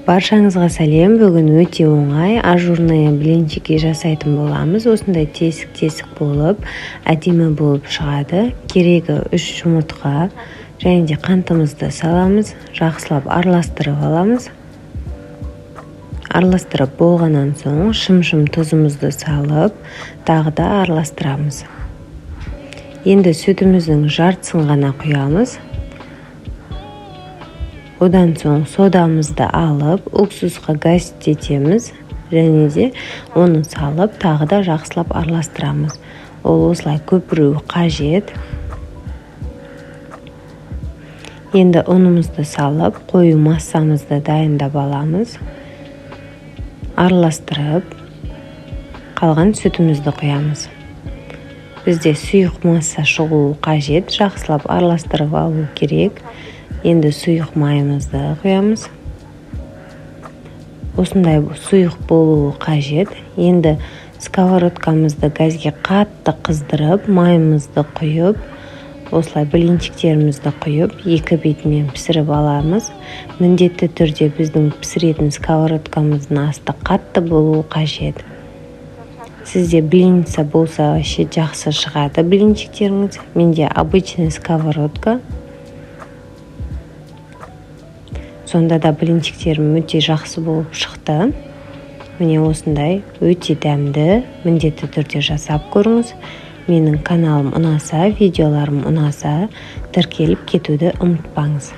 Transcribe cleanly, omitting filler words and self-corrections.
Баршаңызға сәлем. Бүгін өте оңай ажурный блинчики жасайтын боламыз. Осындай тесік болып, әдемі болып шығады. Керегі 3 жұмыртқа және де қантымызды саламыз. Жақсылап араластырып аламыз. Араластырып болғаннан соң шым тұзымызды салып, тағы да араластырамыз. Енді сүтіміздің жартысын ғана құямыз. Одан соң содамызды алып, уксусқа гасить етеміз, және де оны салып, тағы да жақсылап араластырамыз. Ол осылай көпіру қажет. Енді ұнымызды салып, қою массамызды дайындап аламыз. Араластырып, қалған сүтімізді құямыз. Бізде сұйық масса шығуы қажет, жақсылап араластырып алу керек. Енді сұйық майымызды құямыз. Осындай сұйық болуы қажет. Енді сковородкамызды газге қатты қыздырып, майымызды құйып, осылай блинчиктерімізді құйып, екі бетінен пісіріп аламыз. Міндетті түрде біздің пісіретін сковородкамыздың асты қатты болуы қажет. Сізде блинница болса, жақсы шығады блинчиктеріңіз. Менде обычный сковородка. Сонда да блинчиктерім өте жақсы болып шықты. Міне осындай өте дәмді, міндетті түрде жасап көріңіз. Менің каналым ұнаса, видеоларым ұнаса, тіркеліп кетуді ұмытпаңыз.